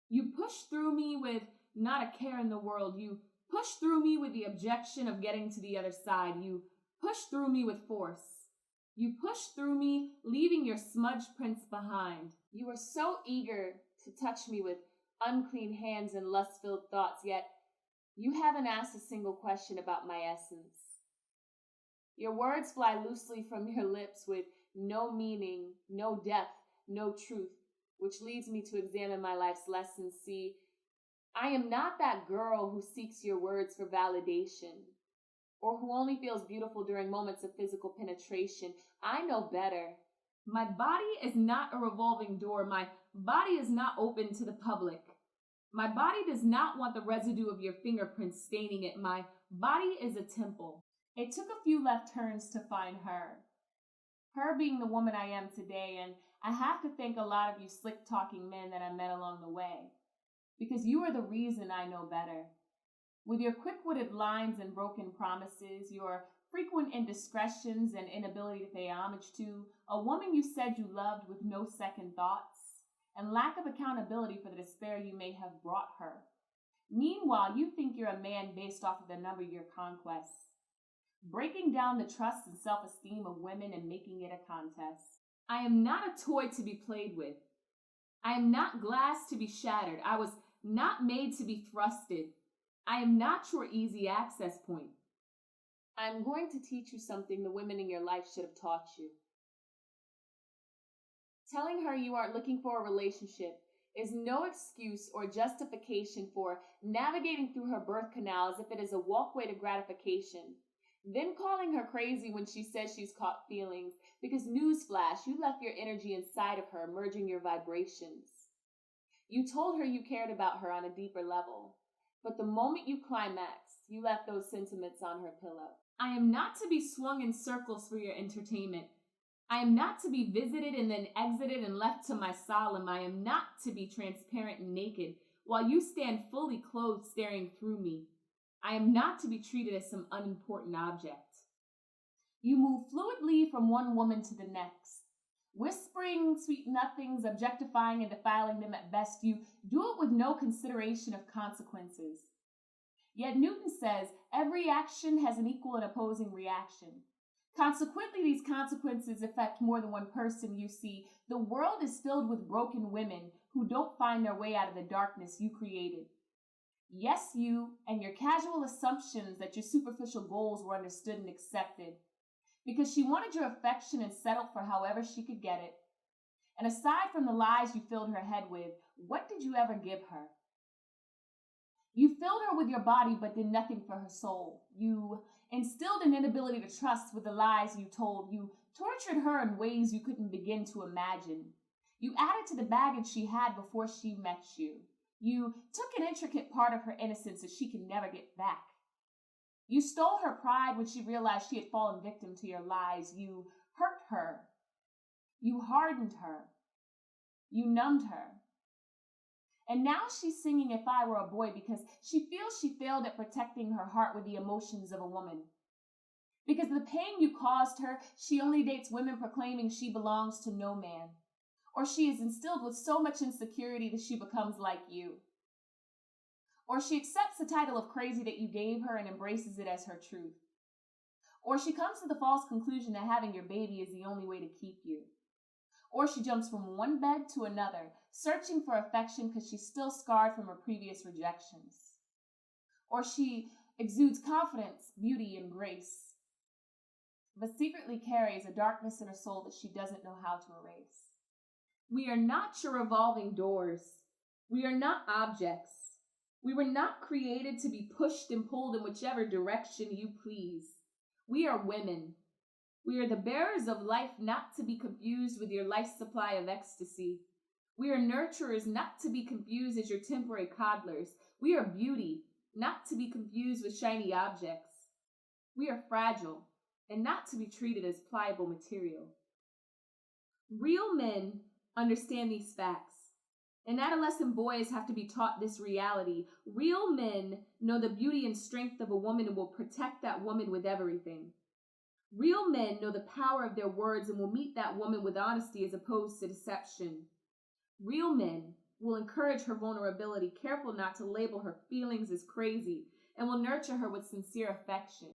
You push through me with not a care in the world. You push through me with the objection of getting to the other side. You push through me with force. You push through me, leaving your smudge prints behind. You are so eager to touch me with unclean hands and lust-filled thoughts, yet you haven't asked a single question about my essence. Your words fly loosely from your lips with no meaning, no depth, no truth, which leads me to examine my life's lessons. See, I am not that girl who seeks your words for validation, or who only feels beautiful during moments of physical penetration. I know better. My body is not a revolving door. My body is not open to the public. My body does not want the residue of your fingerprints staining it. My body is a temple. It took a few left turns to find her. Her being the woman I am today, and I have to thank a lot of you slick-talking men that I met along the way, because you are the reason I know better. With your quick-witted lines and broken promises, your frequent indiscretions and inability to pay homage to a woman you said you loved with no second thoughts, and lack of accountability for the despair you may have brought her. Meanwhile, you think you're a man based off of the number of your conquests, breaking down the trust and self-esteem of women and making it a contest. I am not a toy to be played with. I am not glass to be shattered. I was not made to be thrusted. I am not your easy access point. I am going to teach you something the women in your life should have taught you. Telling her you aren't looking for a relationship is no excuse or justification for navigating through her birth canal as if it is a walkway to gratification. Then calling her crazy when she says she's caught feelings, because newsflash, you left your energy inside of her, merging your vibrations. You told her you cared about her on a deeper level, but the moment you climaxed, you left those sentiments on her pillow. I am not to be swung in circles for your entertainment. I am not to be visited and then exited and left to my solemn. I am not to be transparent and naked while you stand fully clothed staring through me. I am not to be treated as some unimportant object. You move fluidly from one woman to the next, whispering sweet nothings, objectifying and defiling them at best. You do it with no consideration of consequences. Yet Newton says every action has an equal and opposing reaction. Consequently, these consequences affect more than one person. You see, the world is filled with broken women who don't find their way out of the darkness you created. Yes, you and your casual assumptions that your superficial goals were understood and accepted, because she wanted your affection and settled for however she could get it. And aside from the lies you filled her head with, what did you ever give her? You filled her with your body but did nothing for her soul. You instilled an inability to trust with the lies you told. You tortured her in ways you couldn't begin to imagine. You added to the baggage she had before she met you. You took an intricate part of her innocence that she could never get back. You stole her pride when she realized she had fallen victim to your lies. You hurt her. You hardened her. You numbed her. And now she's singing If I Were a Boy because she feels she failed at protecting her heart with the emotions of a woman. Because of the pain you caused her, she only dates women proclaiming she belongs to no man. Or she is instilled with so much insecurity that she becomes like you. Or she accepts the title of crazy that you gave her and embraces it as her truth. Or she comes to the false conclusion that having your baby is the only way to keep you. Or she jumps from one bed to another, searching for affection because she's still scarred from her previous rejections. Or she exudes confidence, beauty, and grace, but secretly carries a darkness in her soul that she doesn't know how to erase. We are not your revolving doors. We are not objects. We were not created to be pushed and pulled in whichever direction you please. We are women. We are the bearers of life, not to be confused with your life supply of ecstasy. We are nurturers, not to be confused as your temporary coddlers. We are beauty, not to be confused with shiny objects. We are fragile, and not to be treated as pliable material. Real men understand these facts, and adolescent boys have to be taught this reality. Real men know the beauty and strength of a woman and will protect that woman with everything. Real men know the power of their words and will meet that woman with honesty as opposed to deception. Real men will encourage her vulnerability, careful not to label her feelings as crazy, and will nurture her with sincere affection.